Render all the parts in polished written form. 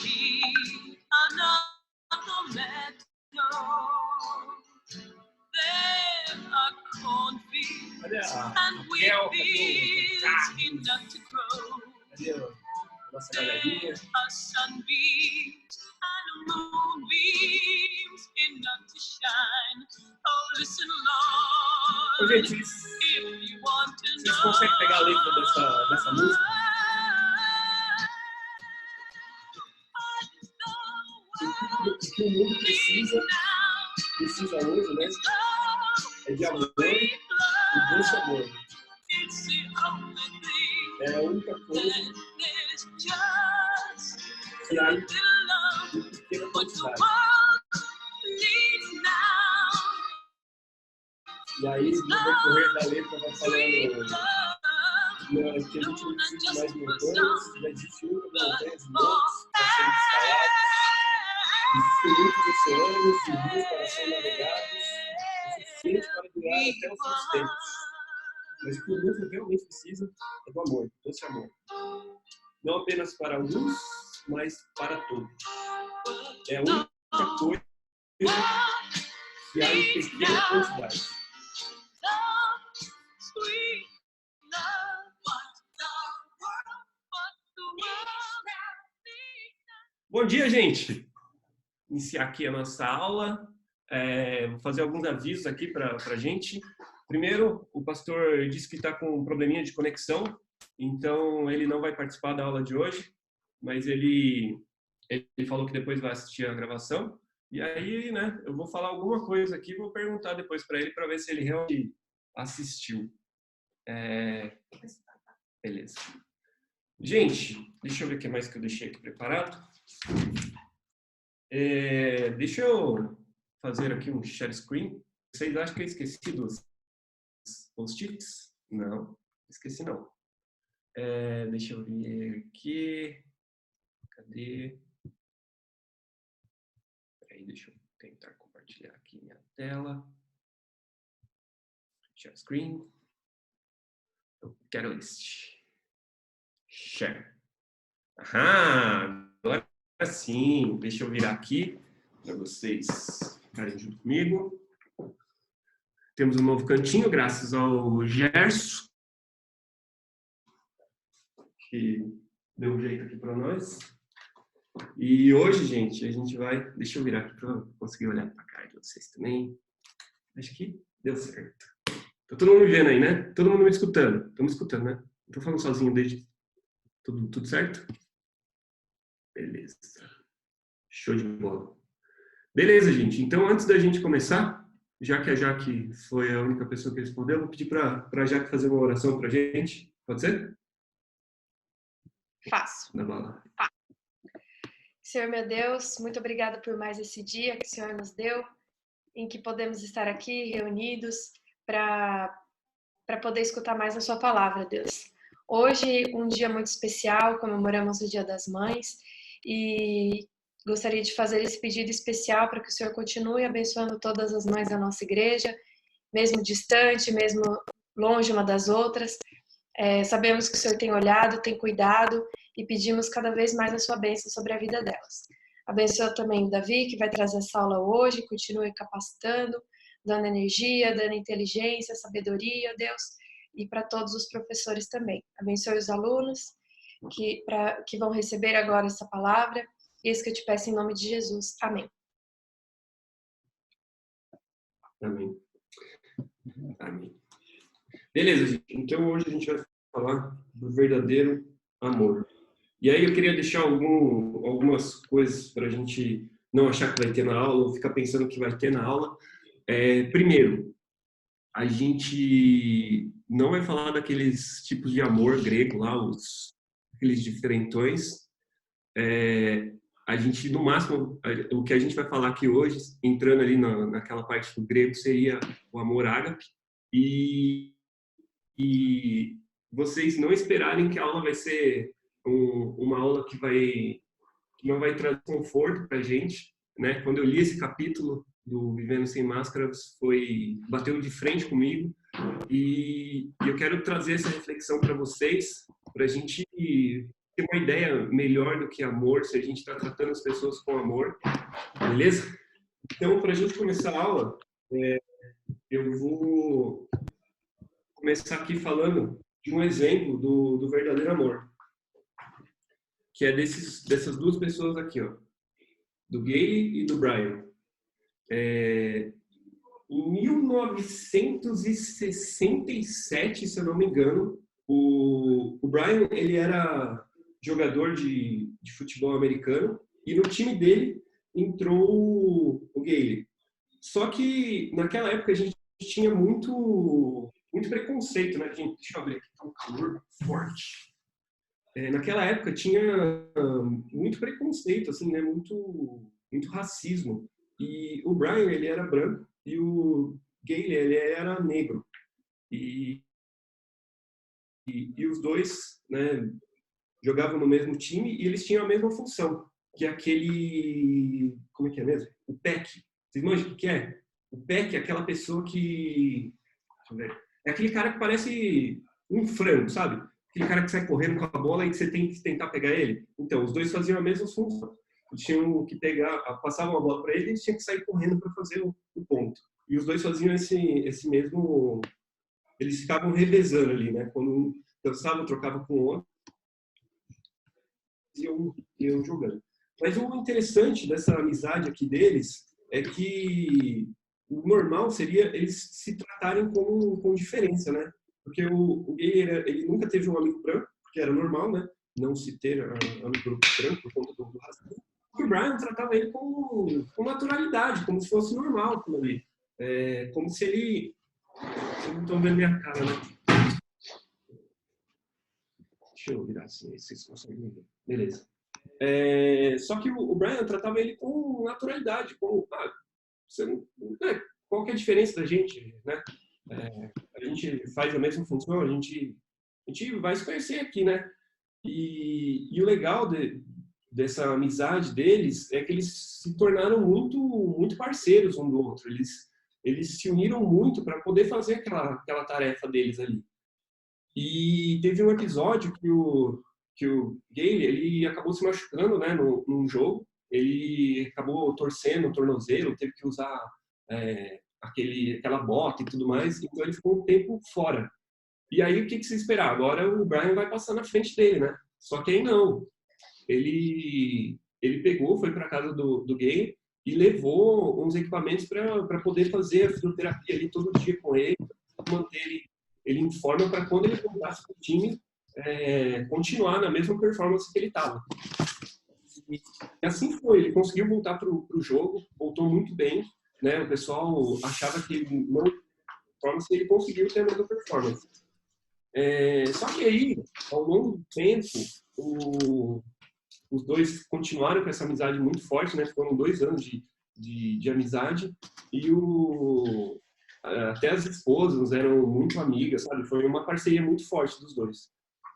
me another meadow. There are cornfields and wheat fields enough to grow. There are sunbeams and moonbeams enough to shine. Oh, listen, Lord, Gente, if you want to vocês know. conseguem pegar a letra dessa música? O que o mundo precisa hoje, né? É de amor e doce amor. É a única coisa que há em pequena quantidade. E aí, no decorrer da letra, vai falando que a gente não precisa mais de montanhas, já existe muitas montanhas e montes para serem escalados, existem muitos oceanos e rios para serem navegados, o suficiente para durar até os seus tempos. Mas o que o mundo realmente precisa é do amor, doce amor. Não apenas para alguns, mas para todos. É a única coisa que há em pequena quantidade. Bom dia, gente! Iniciar aqui a nossa aula. Vou fazer alguns avisos aqui para a gente. Primeiro, o pastor disse que está com um probleminha de conexão, então ele não vai participar da aula de hoje, mas ele falou que depois vai assistir a gravação. E aí, né, eu vou falar alguma coisa aqui, vou perguntar depois para ele, para ver se ele realmente assistiu. Beleza. Gente, deixa eu ver o que mais que eu deixei aqui preparado. Deixa eu fazer aqui um share screen. Vocês acham que eu esqueci dos post-its? Não, esqueci não. Deixa eu ver aqui. Cadê? Peraí, deixa eu tentar compartilhar aqui minha tela. Share screen. Catalyst. Share. Agora sim. Deixa eu virar aqui para vocês ficarem junto comigo. Temos um novo cantinho, graças ao Gerson, que deu um jeito aqui para nós. E hoje, gente, a gente vai... Deixa eu virar aqui para conseguir olhar para a cara de vocês também. Acho que deu certo. Tá todo mundo me vendo aí, né? Todo mundo me escutando. Estamos escutando, né? Não tô falando sozinho desde... Tudo certo? Beleza. Show de bola. Beleza, gente. Então, antes da gente começar, já que a Jaque foi a única pessoa que respondeu, eu vou pedir para a Jaque fazer uma oração para a gente. Pode ser? Faço. Dá bala. Senhor, meu Deus, muito obrigada por mais esse dia que o Senhor nos deu, em que podemos estar aqui reunidos para poder escutar mais a sua palavra, Deus. Hoje, um dia muito especial, comemoramos o Dia das Mães e gostaria de fazer esse pedido especial para que o Senhor continue abençoando todas as mães da nossa igreja, mesmo distante, mesmo longe uma das outras. Sabemos que o Senhor tem olhado, tem cuidado e pedimos cada vez mais a sua bênção sobre a vida delas. Abençoa também o Davi, que vai trazer essa aula hoje, continue capacitando, dando energia, dando inteligência, sabedoria, Deus, e para todos os professores também. Abençoe os alunos que vão receber agora essa palavra. Isso que eu te peço em nome de Jesus. Amém. Amém. Amém. Beleza, gente. Então hoje a gente vai falar do verdadeiro amor. E aí eu queria deixar algumas coisas para a gente não achar que vai ter na aula ou ficar pensando que vai ter na aula. Primeiro, a gente não vai falar daqueles tipos de amor grego lá, aqueles diferentões. A gente, no máximo, o que a gente vai falar aqui hoje, entrando ali naquela parte do grego, seria o amor ágape. E vocês não esperarem que a aula vai ser uma aula que não vai trazer conforto para a gente, né? Quando eu li esse capítulo do Vivendo Sem Máscaras, bateu de frente comigo e eu quero trazer essa reflexão para vocês, para a gente ter uma ideia melhor do que amor, se a gente está tratando as pessoas com amor, beleza? Então, para a gente começar a aula, eu vou começar aqui falando de um exemplo do verdadeiro amor, que é dessas duas pessoas aqui, ó, do Gayle e do Brian. Em 1967, se eu não me engano, o Brian, ele era jogador de futebol americano e no time dele entrou o Gayle. Só que naquela época a gente tinha muito preconceito, né? Deixa eu ver aqui, tá um calor forte. Naquela época tinha muito preconceito, assim, né? Muito racismo. E o Brian, ele era branco e o Gayle, ele era negro. E os dois, né, jogavam no mesmo time e eles tinham a mesma função, que é aquele... Como é que é mesmo? O PEC. Vocês imaginam o que é? O PEC é aquela pessoa que... Deixa eu ver. É aquele cara que parece um frango, sabe? Aquele cara que sai correndo com a bola e que você tem que tentar pegar ele. Então, os dois faziam a mesma função. Eles tinham que passavam a bola para ele e eles tinham que sair correndo para fazer o ponto. E os dois faziam esse mesmo... Eles ficavam revezando ali, né? Quando um cansava, trocava com o outro, iam jogando. Mas o interessante dessa amizade aqui deles é que o normal seria eles se tratarem com diferença, né? Porque o Gayle, ele nunca teve um amigo branco, porque era normal, né? Não se ter amigo branco por conta do racismo. E o Brian tratava ele com naturalidade, como se fosse normal aquilo ali. Como se ele... Vocês não estão vendo minha cara, né? Deixa eu virar assim, vocês conseguem ver. Beleza. Só que o Brian tratava ele com naturalidade, qual que é a diferença da gente, né? A gente faz a mesma função, a gente vai se conhecer aqui, né? E o legal dessa amizade deles é que eles se tornaram muito parceiros um do outro. Eles se uniram muito para poder fazer aquela tarefa deles ali. E teve um episódio que o Gayle, ele acabou se machucando, né, num jogo. Ele acabou torcendo o tornozelo, teve que usar aquela bota e tudo mais. Então ele ficou um tempo fora. E aí o que se esperava? Agora o Brian vai passar na frente dele, né? Só que aí não. Ele pegou, foi para casa do Gayle e levou uns equipamentos para poder fazer a fisioterapia ali todo dia com ele, manter ele em forma para quando ele voltasse para o time continuar na mesma performance que ele estava. E assim foi, ele conseguiu voltar para o jogo, voltou muito bem, né? O pessoal achava que ele não performance, ele conseguiu ter a mesma performance. Só que aí, ao longo do tempo, os dois continuaram com essa amizade muito forte, né? Foram 2 anos de amizade e até as esposas eram muito amigas, sabe? Foi uma parceria muito forte dos dois.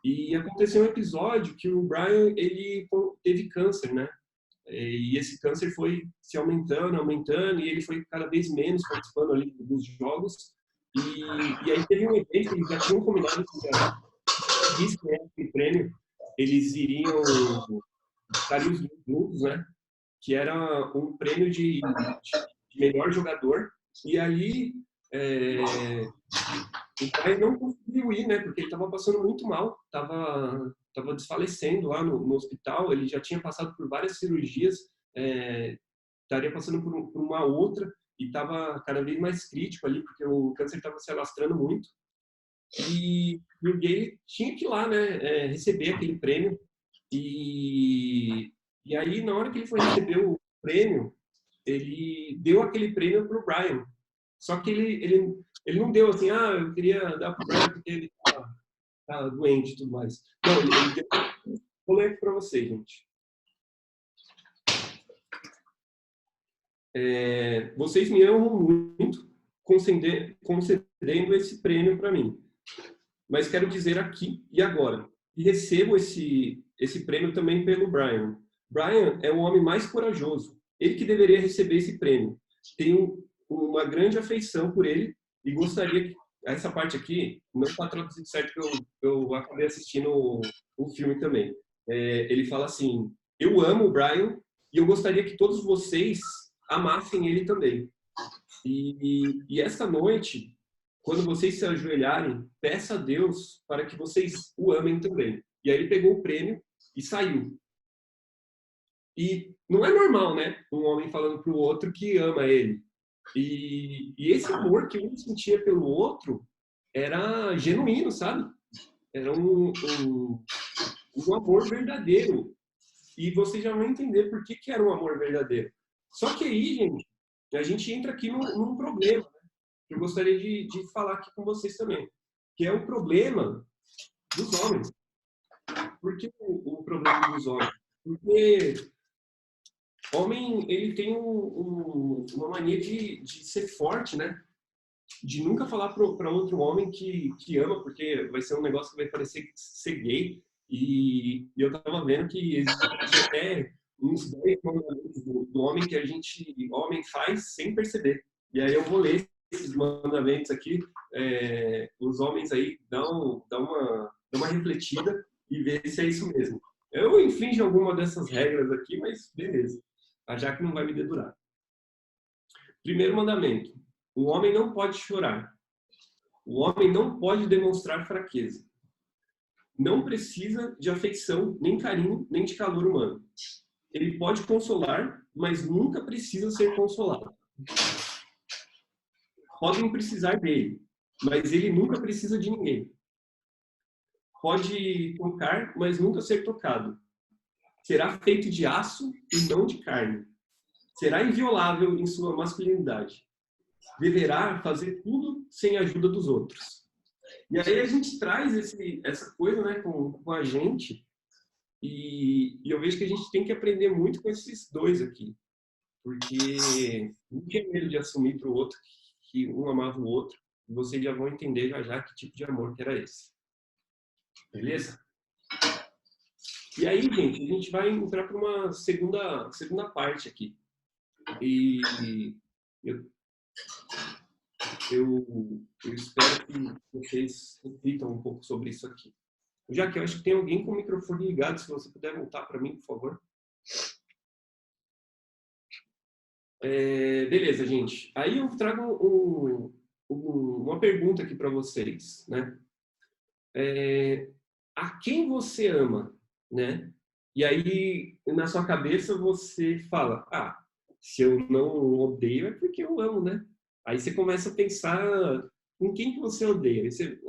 E aconteceu um episódio que o Brian, ele teve câncer, né? E esse câncer foi se aumentando e ele foi cada vez menos participando ali dos jogos. E aí teve um evento que eles já tinham combinado que esse prêmio eles estariam juntos, né? Que era um prêmio de melhor jogador. E ali o pai não conseguiu ir, né? Porque ele estava passando muito mal, estava desfalecendo lá no hospital. Ele já tinha passado por várias cirurgias, estaria passando por uma outra e estava cada vez mais crítico ali, porque o câncer estava se alastrando muito. E o Gayle tinha que ir lá, né? Receber aquele prêmio. E aí, na hora que ele foi receber o prêmio, ele deu aquele prêmio para o Brian. Só que ele não deu assim, eu queria dar para o Brian porque ele tá doente e tudo mais. Não, ele deu... Vou ler aqui para vocês, gente. Vocês me amam muito concedendo esse prêmio para mim. Mas quero dizer aqui e agora, e recebo esse prêmio também pelo Brian. Brian é o homem mais corajoso. Ele que deveria receber esse prêmio. Tenho uma grande afeição por ele e gostaria que... Essa parte aqui não está traduzido certo, porque eu acabei assistindo o filme também. ele fala assim: eu amo o Brian e eu gostaria que todos vocês amassem ele também. E essa noite, quando vocês se ajoelharem, peça a Deus para que vocês o amem também. E aí ele pegou o prêmio e saiu. E não é normal, né? Um homem falando para o outro que ama ele. E esse amor que um sentia pelo outro era genuíno, sabe? Era um amor verdadeiro. E vocês já vão entender por que era um amor verdadeiro. Só que aí, gente, a gente entra aqui num problema, né? Que eu gostaria de falar aqui com vocês também, que é o problema dos homens. Por que o problema dos homens? Porque homem, ele tem uma mania de ser forte, né? De nunca falar para outro homem que ama, porque vai ser um negócio que vai parecer ser gay. E eu tava vendo que existe até uns 10 mandamentos do homem que a gente, homem, faz sem perceber. E aí eu vou ler esses mandamentos aqui. Os homens aí dão uma refletida e ver se é isso mesmo. Eu infringo alguma dessas regras aqui, mas beleza. Já que não vai me dedurar. Primeiro mandamento. O homem não pode chorar. O homem não pode demonstrar fraqueza. Não precisa de afeição, nem carinho, nem de calor humano. Ele pode consolar, mas nunca precisa ser consolado. Podem precisar dele, mas ele nunca precisa de ninguém. Pode tocar, mas nunca ser tocado. Será feito de aço e não de carne. Será inviolável em sua masculinidade. Deverá fazer tudo sem a ajuda dos outros. E aí a gente traz essa coisa, né, com a gente, e eu vejo que a gente tem que aprender muito com esses dois aqui, porque não tinha medo de assumir para o outro que um amava o outro, e vocês já vão entender já que tipo de amor que era esse. Beleza? E aí, gente, a gente vai entrar para uma segunda parte aqui. E eu espero que vocês reflitam um pouco sobre isso aqui. Já que eu acho que tem alguém com o microfone ligado, se você puder voltar para mim, por favor. Beleza, gente. Aí eu trago uma pergunta aqui para vocês, né? A quem você ama, né? E aí, na sua cabeça, você fala, se eu não odeio é porque eu amo, né? Aí você começa a pensar em quem que você odeia. Aí você,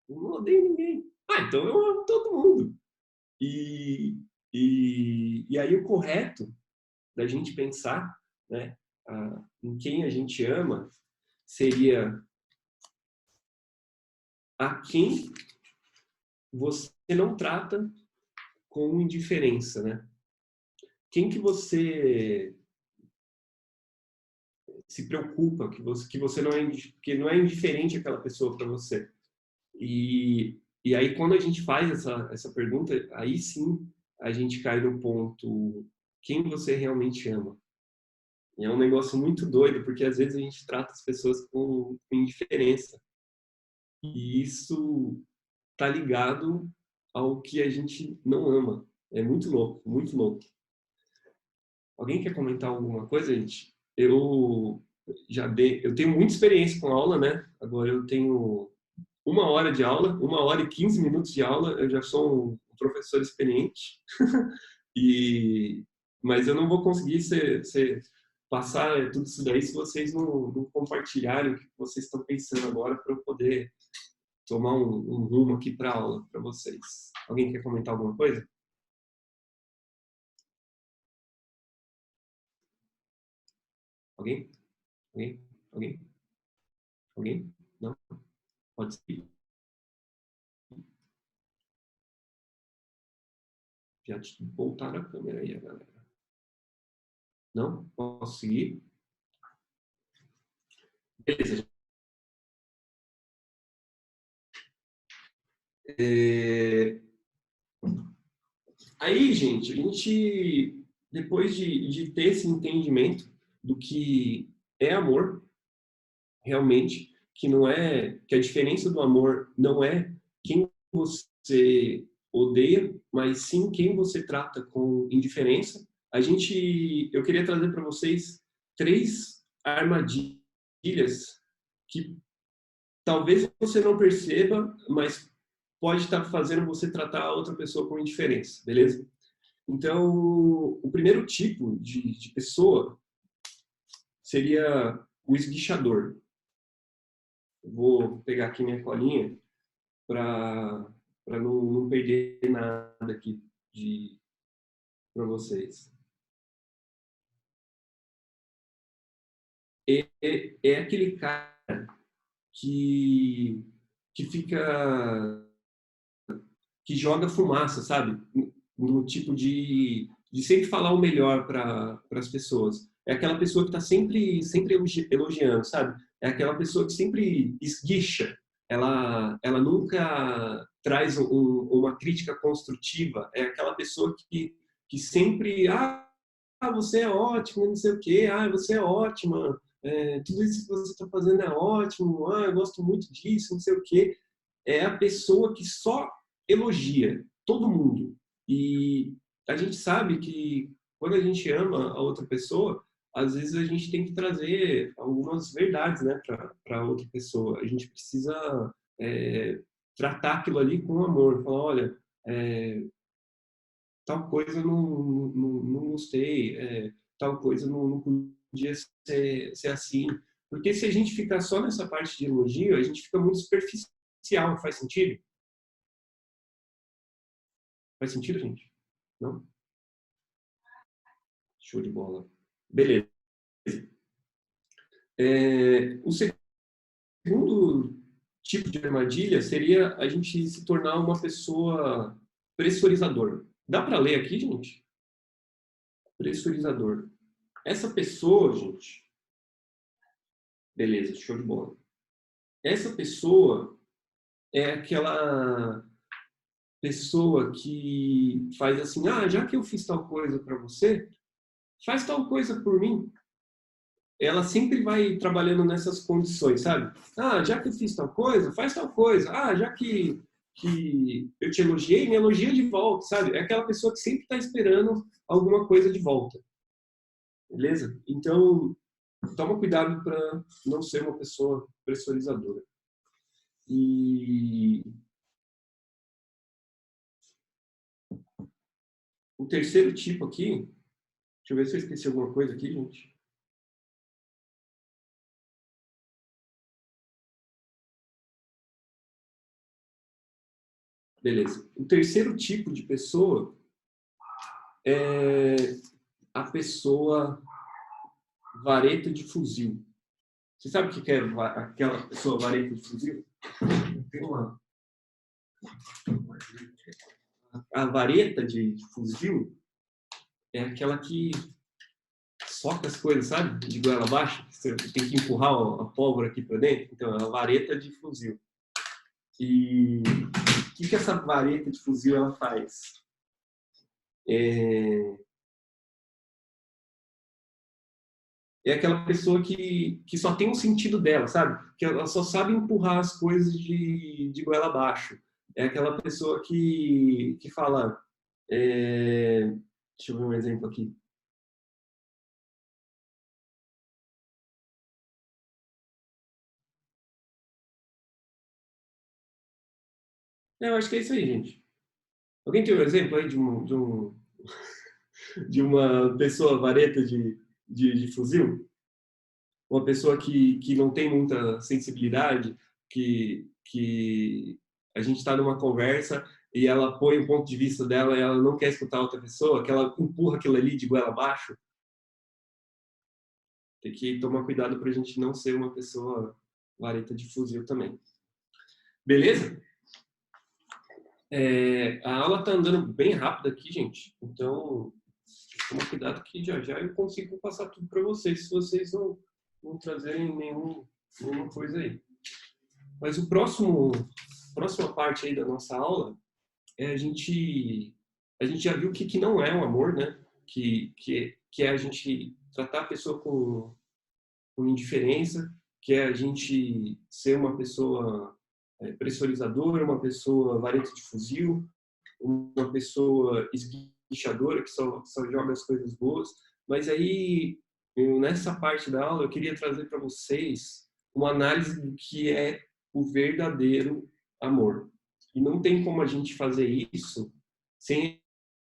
eu não odeio ninguém. Então eu amo todo mundo. E aí o correto da gente pensar, né, em quem a gente ama seria a quem você não trata com indiferença, né? Quem que você se preocupa, que você não é, que não é indiferente aquela pessoa para você. E aí quando a gente faz essa pergunta, aí sim a gente cai no ponto quem você realmente ama. E é um negócio muito doido, porque às vezes a gente trata as pessoas com indiferença. E isso tá ligado ao que a gente não ama. É muito louco, muito louco. Alguém quer comentar alguma coisa, gente? Eu tenho muita experiência com aula, né? Agora eu tenho 1 hora de aula, 1 hora e 15 minutos de aula. Eu já sou um professor experiente. Mas eu não vou conseguir passar tudo isso daí se vocês não compartilharem o que vocês estão pensando agora para eu poder tomar um rumo aqui para a aula para vocês. Alguém quer comentar alguma coisa? Alguém? Alguém? Alguém? Alguém? Não? Pode seguir. Já voltaram a câmera aí, galera. Não? Posso seguir? Beleza. Aí, gente, depois de ter esse entendimento do que é amor, realmente, que a diferença do amor não é quem você odeia, mas sim quem você trata com indiferença. Eu queria trazer para vocês 3 armadilhas que talvez você não perceba, mas pode estar fazendo você tratar a outra pessoa com indiferença, beleza? Então, o primeiro tipo de pessoa seria o esguichador. Eu vou pegar aqui minha colinha para não perder nada aqui para vocês. É aquele cara que joga fumaça, sabe? No tipo de sempre falar o melhor para as pessoas. É aquela pessoa que está sempre elogiando, sabe? É aquela pessoa que sempre esguicha. Ela nunca traz uma crítica construtiva. É aquela pessoa que sempre, você é ótimo, não sei o quê, você é ótima, tudo isso que você está fazendo é ótimo, eu gosto muito disso, não sei o quê. É a pessoa que só elogia todo mundo. E a gente sabe que quando a gente ama a outra pessoa, às vezes a gente tem que trazer algumas verdades, né, para outra pessoa. A gente precisa tratar aquilo ali com amor. Falar, olha, tal coisa eu não gostei, tal coisa não podia ser assim. Porque se a gente ficar só nessa parte de elogio, a gente fica muito superficial. Faz sentido? Faz sentido, gente? Não? Show de bola. Beleza. O segundo tipo de armadilha seria a gente se tornar uma pessoa pressurizadora. Dá para ler aqui, gente? Pressurizador. Essa pessoa, gente... Beleza, show de bola. Essa pessoa é aquela pessoa que faz assim, já que eu fiz tal coisa para você, faz tal coisa por mim. Ela sempre vai trabalhando nessas condições, sabe? Já que eu fiz tal coisa, faz tal coisa. Já que eu te elogiei, me elogia de volta, sabe? É aquela pessoa que sempre está esperando alguma coisa de volta. Beleza? Então, toma cuidado para não ser uma pessoa pressurizadora. E o terceiro tipo aqui, deixa eu ver se eu esqueci alguma coisa aqui, gente. Beleza. O terceiro tipo de pessoa é a pessoa vareta de fuzil. Você sabe o que é aquela pessoa vareta de fuzil? Tem a vareta de fuzil é aquela que soca as coisas, sabe? De goela abaixo. Você tem que empurrar a pólvora aqui para dentro. Então, é a vareta de fuzil. E o que essa vareta de fuzil ela faz? É aquela pessoa que só tem um sentido dela, sabe? Que ela só sabe empurrar as coisas de goela abaixo. É aquela pessoa que fala... deixa eu ver um exemplo aqui. Eu acho que é isso aí, gente. Alguém tem um exemplo aí de uma pessoa vareta de fuzil? Uma pessoa que não tem muita sensibilidade, que a gente está numa conversa e ela põe o ponto de vista dela e ela não quer escutar outra pessoa, que ela empurra aquilo ali de goela abaixo. Tem que tomar cuidado para a gente não ser uma pessoa vareta de fuzil também. Beleza? A aula está andando bem rápido aqui, gente. Então, toma cuidado que já eu consigo passar tudo para vocês, se vocês não trazerem nenhuma coisa aí. Mas a próxima parte aí da nossa aula a gente já viu que não é um amor, né? Que é a gente tratar a pessoa com indiferença, que é a gente ser uma pessoa pressurizadora, uma pessoa vareta de fuzil, uma pessoa esguichadora que só joga as coisas boas. Mas aí, nessa parte da aula, eu queria trazer para vocês uma análise do que é o verdadeiro amor. E não tem como a gente fazer isso sem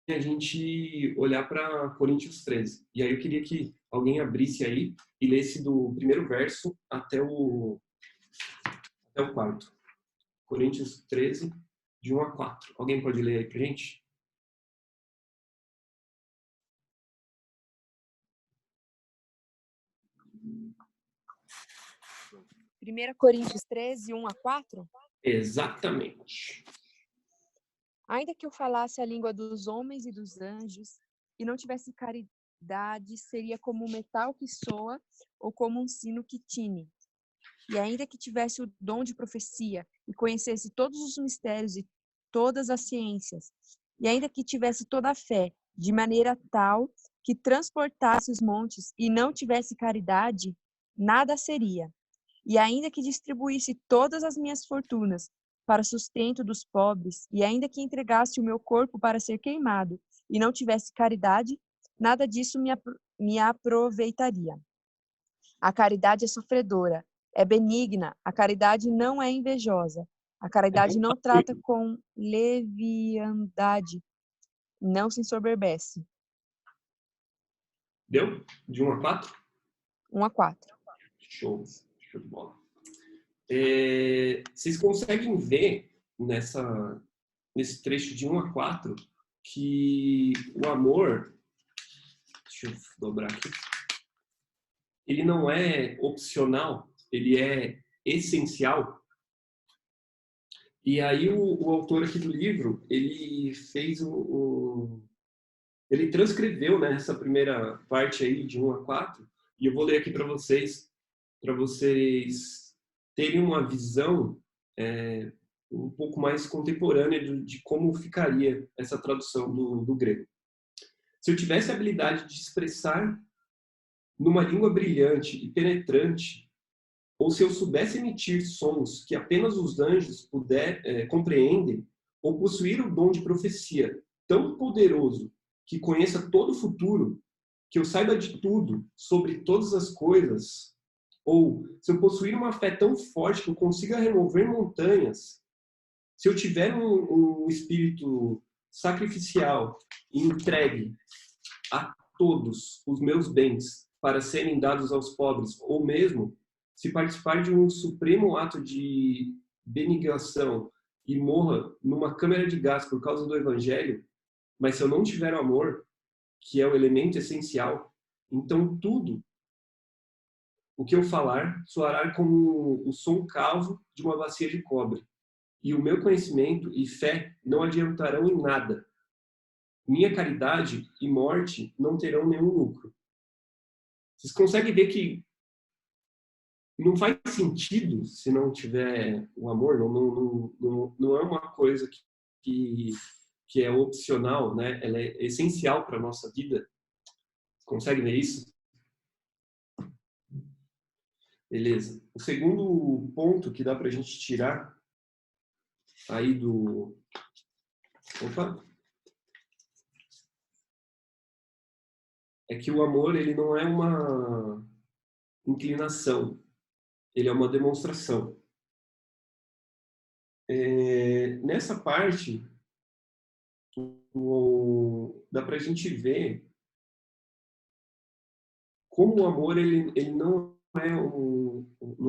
a gente olhar para Coríntios 13. E aí eu queria que alguém abrisse aí e lesse do primeiro verso até o quarto. Coríntios 13, de 1 a 4. Alguém pode ler aí pra gente? Primeira Coríntios 13, 1 a 4? Exatamente. Ainda que eu falasse a língua dos homens e dos anjos e não tivesse caridade, seria como um metal que soa ou como um sino que tine. E ainda que tivesse o dom de profecia e conhecesse todos os mistérios e todas as ciências, e ainda que tivesse toda a fé, de maneira tal que transportasse os montes e não tivesse caridade, nada seria. E ainda que distribuísse todas as minhas fortunas para sustento dos pobres, e ainda que entregasse o meu corpo para ser queimado, e não tivesse caridade, nada disso me aproveitaria. A caridade é sofredora, é benigna, a caridade não é invejosa, a caridade não trata com leviandade, não se ensoberbece. Deu? De 1 a 4? 1 a 4. Show. Show de bola. Vocês conseguem ver nesse trecho de 1 a 4 que o amor, deixa eu dobrar aqui, ele não é opcional, ele é essencial. E aí o autor aqui do livro, ele fez ele transcreveu, né, essa primeira parte aí de 1 a 4, e eu vou ler aqui para vocês terem uma visão um pouco mais contemporânea de como ficaria essa tradução do grego. Se eu tivesse a habilidade de expressar numa língua brilhante e penetrante, ou se eu soubesse emitir sons que apenas os anjos compreendem, ou possuir o dom de profecia tão poderoso que conheça todo o futuro, que eu saiba de tudo, sobre todas as coisas, ou se eu possuir uma fé tão forte que eu consiga remover montanhas, se eu tiver um espírito sacrificial e entregue a todos os meus bens para serem dados aos pobres, ou mesmo se participar de um supremo ato de benigração e morra numa câmara de gás por causa do evangelho, mas se eu não tiver o amor, que é o elemento essencial, então tudo o que eu falar soará como o som calvo de uma bacia de cobre, e o meu conhecimento e fé não adiantarão em nada. Minha caridade e morte não terão nenhum lucro. Vocês conseguem ver que não faz sentido se não tiver o amor, não é uma coisa que é opcional, né? Ela é essencial para a nossa vida. Consegue ver isso? Beleza. O segundo ponto que dá para a gente tirar aí do... Opa! É que o amor, ele não é uma inclinação, ele é uma demonstração. Nessa parte, dá para a gente ver como o amor ele não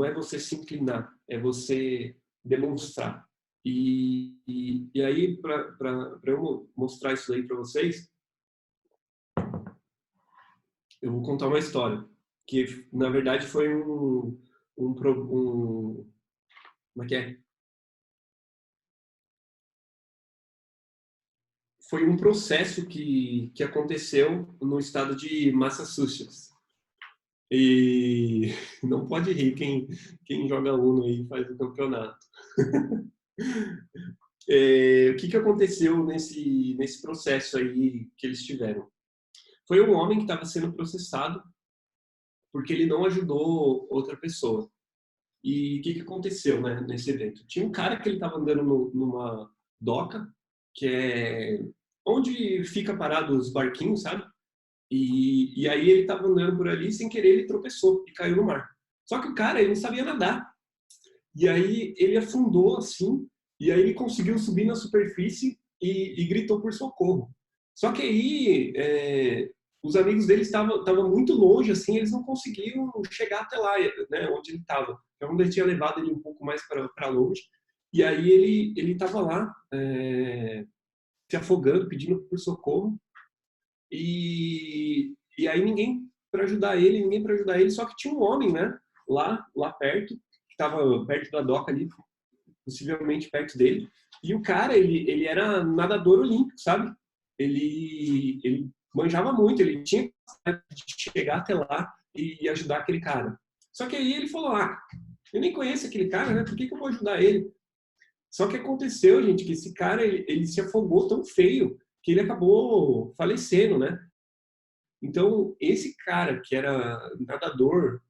é você se inclinar, é você demonstrar. E aí, para eu mostrar isso aí para vocês, eu vou contar uma história que, na verdade, foi como é que é? Foi um processo que aconteceu no estado de Massachusetts. E não pode rir quem joga Uno aí e faz o campeonato. O que aconteceu nesse processo aí que eles tiveram? Foi um homem que estava sendo processado porque ele não ajudou outra pessoa. E o que aconteceu, né, nesse evento? Tinha um cara que ele estava andando numa doca, que é onde fica parado os barquinhos, sabe? E aí ele estava andando por ali, sem querer ele tropeçou e caiu no mar. Só que o cara, ele não sabia nadar. E aí ele afundou assim, e aí ele conseguiu subir na superfície e gritou por socorro. Só que aí os amigos dele estavam muito longe, assim, eles não conseguiam chegar até lá, né, onde ele estava. Então ele tinha levado ele um pouco mais para longe. E aí ele estava lá se afogando, pedindo por socorro. E aí ninguém para ajudar ele, só que tinha um homem, né, lá perto, que estava perto da doca ali, possivelmente perto dele. E o cara, ele era nadador olímpico, sabe? Ele manjava muito, ele tinha que chegar até lá e ajudar aquele cara. Só que aí ele falou, eu nem conheço aquele cara, né? Por que eu vou ajudar ele? Só que aconteceu, gente, que esse cara, ele se afogou tão feio que ele acabou falecendo, né? Então, esse cara que era nadador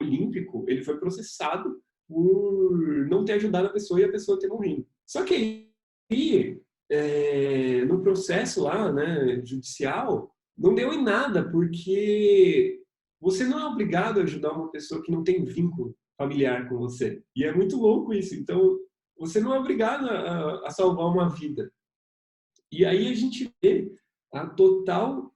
olímpico, ele foi processado por não ter ajudado a pessoa e a pessoa ter morrido. Só que aí, no processo lá, né, judicial, não deu em nada, porque você não é obrigado a ajudar uma pessoa que não tem vínculo familiar com você. E é muito louco isso. Então, você não é obrigado a salvar uma vida. E aí a gente vê a total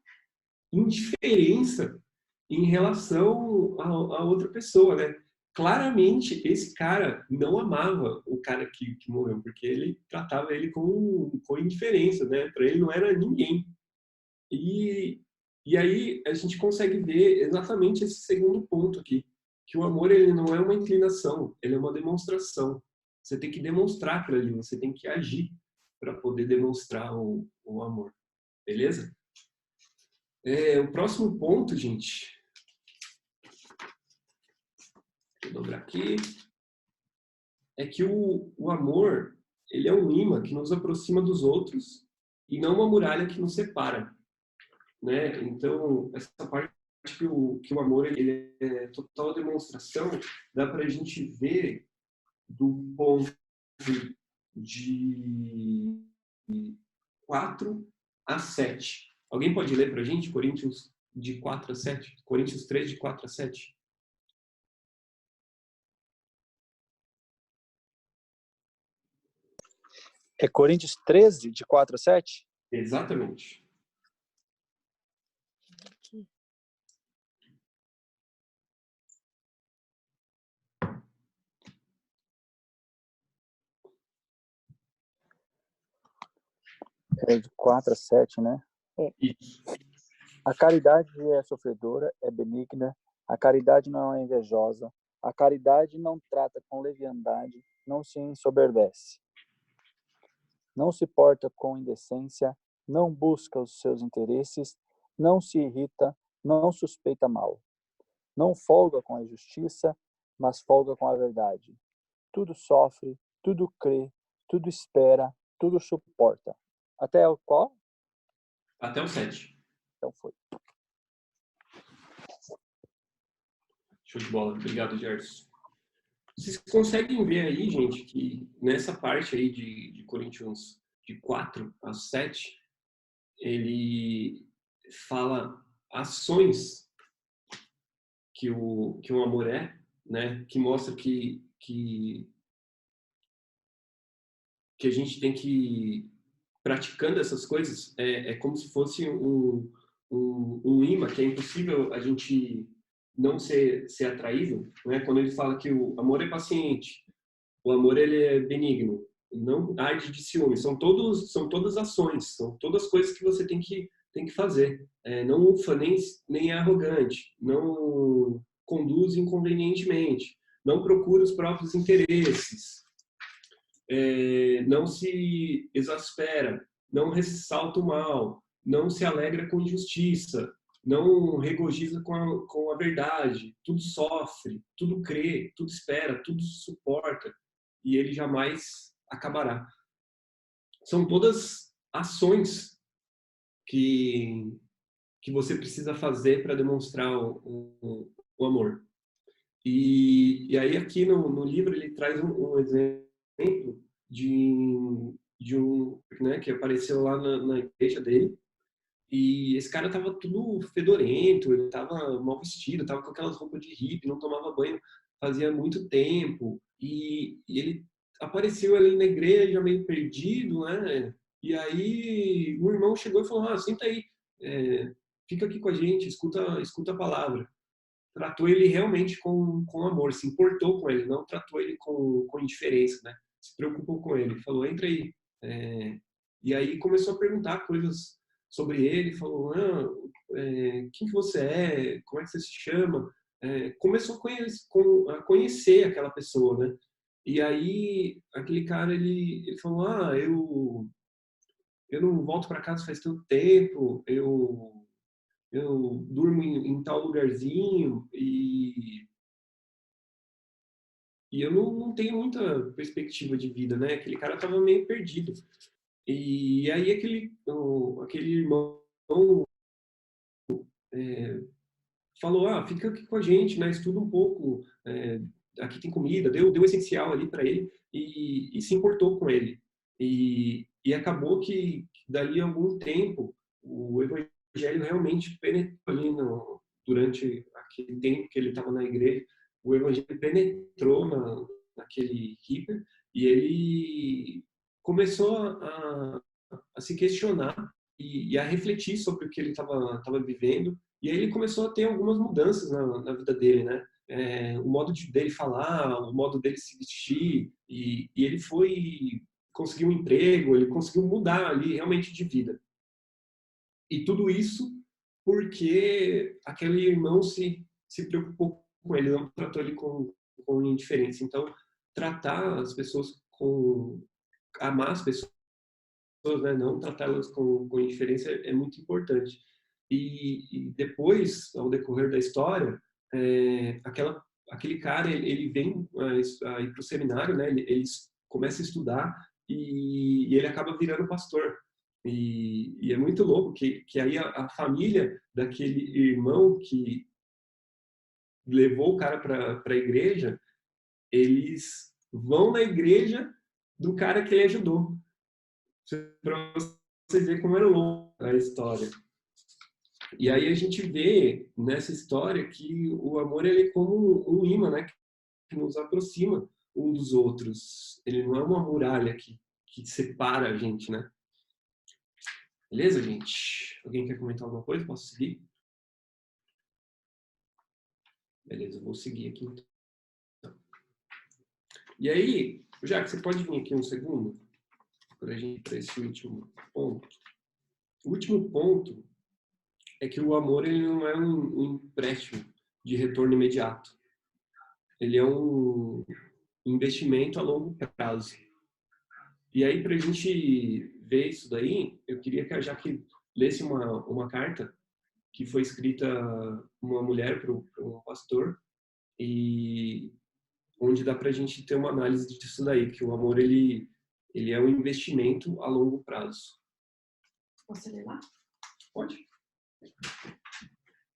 indiferença em relação a outra pessoa, né? Claramente, esse cara não amava o cara que morreu, porque ele tratava ele com indiferença, né? Para ele não era ninguém. E aí a gente consegue ver exatamente esse segundo ponto aqui, que o amor ele não é uma inclinação, ele é uma demonstração. Você tem que demonstrar aquilo ali, você tem que agir para poder demonstrar o amor. Beleza? O próximo ponto, gente, vou dobrar aqui, é que o amor, ele é um imã que nos aproxima dos outros e não uma muralha que nos separa, né? Então, essa parte que o amor ele é total demonstração, dá para a gente ver do ponto de 4 a 7. Alguém pode ler para a gente Coríntios de 4 a 7? Coríntios 3, de 4 a 7. É Coríntios 13, de 4 a 7? Exatamente. É de 4 a 7, né? Isso. A caridade é sofredora, é benigna, a caridade não é invejosa, a caridade não trata com leviandade, não se ensoberbece, não se porta com indecência, não busca os seus interesses, não se irrita, não suspeita mal, não folga com a justiça, mas folga com a verdade. Tudo sofre, tudo crê, tudo espera, tudo suporta. Até o qual? Até o 7. Então foi. Show de bola. Obrigado, Gerson. Vocês conseguem ver aí, gente, que nessa parte aí de Coríntios de 4 a 7, ele fala ações que o amor é, né? Que mostra que a gente tem que ir praticando essas coisas, é como se fosse um imã, que é impossível a gente não ser atraído, né? Quando ele fala que o amor é paciente, o amor ele é benigno, não arde de ciúme, são todas ações, são todas coisas que você tem que fazer. Não ufa, nem é arrogante, não conduz inconvenientemente, não procura os próprios interesses, não se exaspera, não ressalta o mal, não se alegra com injustiça, não regozija com a verdade, tudo sofre, tudo crê, tudo espera, tudo suporta, e ele jamais acabará. São todas ações que você precisa fazer para demonstrar o amor. E aí aqui no livro ele traz um exemplo né, que apareceu lá na igreja dele. E esse cara tava tudo fedorento, ele tava mal vestido, tava com aquelas roupas de hippie, não tomava banho fazia muito tempo. E ele apareceu ali na igreja meio perdido, né? E aí o irmão chegou e falou: "Ah, senta aí, fica aqui com a gente, escuta a palavra." Tratou ele realmente com amor, se importou com ele, não tratou ele com indiferença, né? Se preocupou com ele, falou: "Entra aí." E aí começou a perguntar coisas sobre ele, falou: quem que você é? Como é que você se chama? Começou a conhecer aquela pessoa, né? E aí aquele cara ele falou: eu não volto para casa faz tanto tempo, eu durmo em tal lugarzinho e eu não tenho muita perspectiva de vida, né? Aquele cara tava meio perdido. E aí aquele irmão falou: fica aqui com a gente, né? Estuda um pouco, aqui tem comida, deu o essencial ali para ele e se importou com ele. E acabou que dali a algum tempo o evangelho realmente penetrou ali durante aquele tempo que ele estava na igreja, o evangelho penetrou naquele hippie e ele começou a se questionar e a refletir sobre o que ele estava vivendo. E aí ele começou a ter algumas mudanças na vida dele, né? O modo dele falar, o modo dele se vestir, e ele conseguiu um emprego, ele conseguiu mudar ali realmente de vida. E tudo isso porque aquele irmão se preocupou com ele, não tratou ele com indiferença. Então, tratar as pessoas amar as pessoas, né? Não tratá-las com indiferença é muito importante. E depois, ao decorrer da história, aquele cara ele vem a ir para o seminário, né? Ele começa a estudar e ele acaba virando pastor. E é muito louco que aí a família daquele irmão que levou o cara para a igreja, eles vão na igreja do cara que ele ajudou. Para vocês verem como era louco a história. E aí a gente vê nessa história que o amor ele é como um imã, né, que nos aproxima um dos outros. Ele não é uma muralha que separa a gente, né? Beleza, gente? Alguém quer comentar alguma coisa? Posso seguir? Beleza, eu vou seguir aqui então. E aí, Jaque, você pode vir aqui um segundo para a gente ir para esse último ponto. O último ponto é que o amor ele não é um empréstimo de retorno imediato. Ele é um investimento a longo prazo. E aí, para a gente ver isso daí, eu queria que a Jaque lesse uma carta que foi escrita uma mulher para um pastor, e onde dá para a gente ter uma análise disso daí, que o amor ele é um investimento a longo prazo. Posso ler lá? Pode.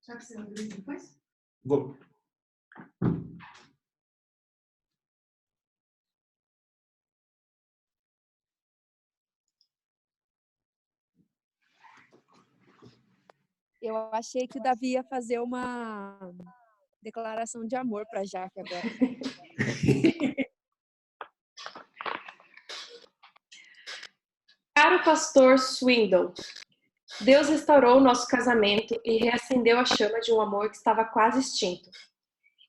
Já que você vai ler depois? Vou. Eu achei que o Davi ia fazer uma declaração de amor para Jaque agora. Caro pastor Swindon, Deus restaurou o nosso casamento e reacendeu a chama de um amor que estava quase extinto.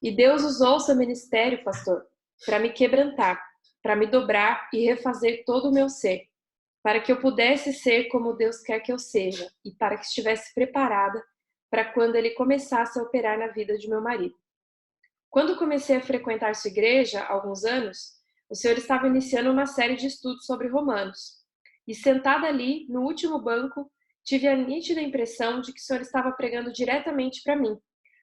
E Deus usou o seu ministério, pastor, para me quebrantar, para me dobrar e refazer todo o meu ser, para que eu pudesse ser como Deus quer que eu seja e para que estivesse preparada para quando ele começasse a operar na vida de meu marido. Quando comecei a frequentar sua igreja, há alguns anos, o senhor estava iniciando uma série de estudos sobre Romanos. E sentada ali, no último banco, tive a nítida impressão de que o senhor estava pregando diretamente para mim,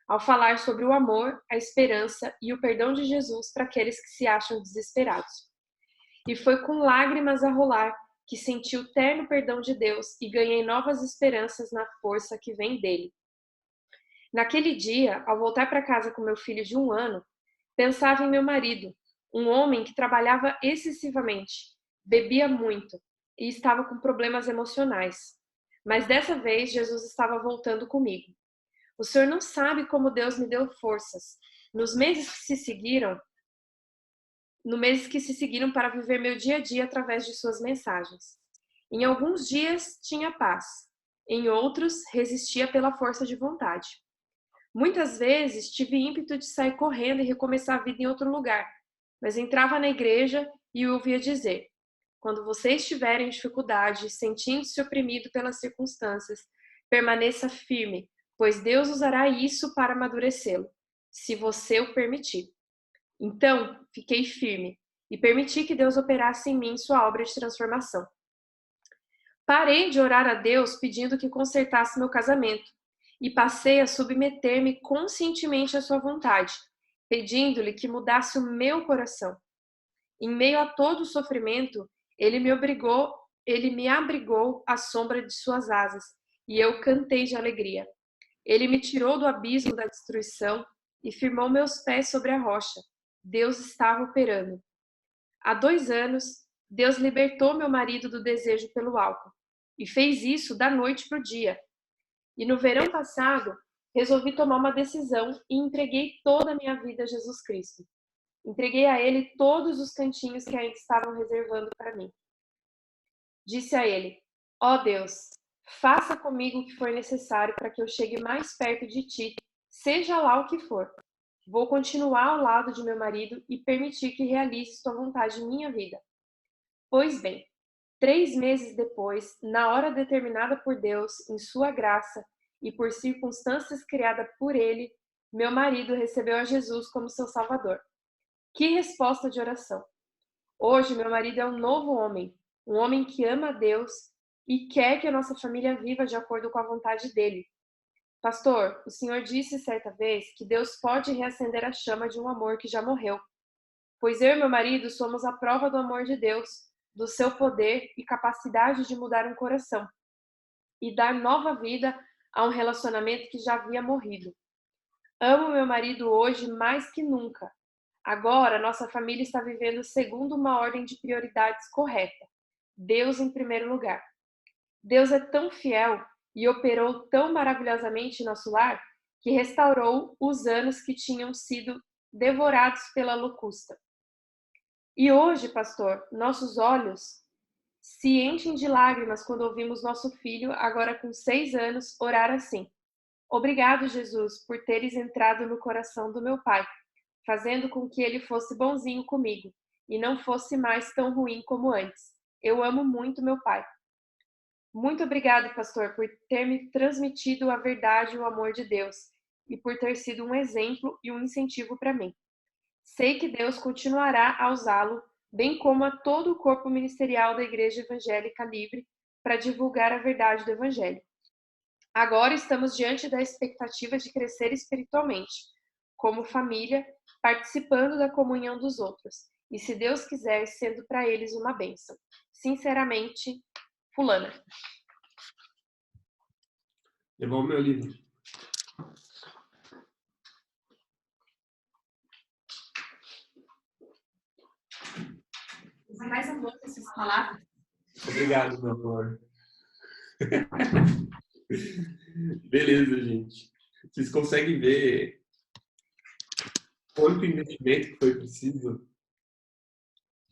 ao falar sobre o amor, a esperança e o perdão de Jesus para aqueles que se acham desesperados. E foi com lágrimas a rolar que senti o terno perdão de Deus e ganhei novas esperanças na força que vem dele. Naquele dia, ao voltar para casa com meu filho de 1 ano, pensava em meu marido, um homem que trabalhava excessivamente, bebia muito, e estava com problemas emocionais. Mas dessa vez, Jesus estava voltando comigo. O Senhor não sabe como Deus me deu forças. Nos meses que se seguiram para viver meu dia a dia através de suas mensagens. Em alguns dias tinha paz, em outros resistia pela força de vontade. Muitas vezes tive ímpeto de sair correndo e recomeçar a vida em outro lugar, mas entrava na igreja e ouvia dizer: quando você estiver em dificuldade, sentindo-se oprimido pelas circunstâncias, permaneça firme, pois Deus usará isso para amadurecê-lo, se você o permitir. Então, fiquei firme e permiti que Deus operasse em mim sua obra de transformação. Parei de orar a Deus pedindo que consertasse meu casamento e passei a submeter-me conscientemente à sua vontade, pedindo-lhe que mudasse o meu coração. Em meio a todo o sofrimento, ele me abrigou à sombra de suas asas e eu cantei de alegria. Ele me tirou do abismo da destruição e firmou meus pés sobre a rocha. Deus estava operando. Há 2 anos, Deus libertou meu marido do desejo pelo álcool e fez isso da noite para o dia. E no verão passado, resolvi tomar uma decisão e entreguei toda a minha vida a Jesus Cristo. Entreguei a Ele todos os cantinhos que ainda estavam reservando para mim. Disse a Ele: ó Deus, faça comigo o que for necessário para que eu chegue mais perto de Ti, seja lá o que for. Vou continuar ao lado de meu marido e permitir que realize Tua vontade em minha vida. Pois bem, 3 meses depois, na hora determinada por Deus, em sua graça e por circunstâncias criadas por Ele, meu marido recebeu a Jesus como seu Salvador. Que resposta de oração! Hoje, meu marido é um novo homem, um homem que ama a Deus e quer que a nossa família viva de acordo com a vontade dele. Pastor, o senhor disse certa vez que Deus pode reacender a chama de um amor que já morreu. Pois eu e meu marido somos a prova do amor de Deus, do seu poder e capacidade de mudar um coração e dar nova vida a um relacionamento que já havia morrido. Amo meu marido hoje mais que nunca. Agora, nossa família está vivendo segundo uma ordem de prioridades correta. Deus em primeiro lugar. Deus é tão fiel e operou tão maravilhosamente em nosso lar que restaurou os anos que tinham sido devorados pela locusta. E hoje, pastor, nossos olhos se enchem de lágrimas quando ouvimos nosso filho, agora com 6 anos, orar assim: obrigado, Jesus, por teres entrado no coração do meu pai, fazendo com que ele fosse bonzinho comigo e não fosse mais tão ruim como antes. Eu amo muito meu pai. Muito obrigado, pastor, por ter me transmitido a verdade e o amor de Deus e por ter sido um exemplo e um incentivo para mim. Sei que Deus continuará a usá-lo, bem como a todo o corpo ministerial da Igreja Evangélica Livre, para divulgar a verdade do Evangelho. Agora estamos diante da expectativa de crescer espiritualmente, como família, participando da comunhão dos outros, e se Deus quiser, sendo para eles uma bênção. Sinceramente, fulana. Levou o meu livro. Mais amor com essas palavras. Obrigado, meu amor. Beleza, gente. Vocês conseguem ver quanto investimento que foi preciso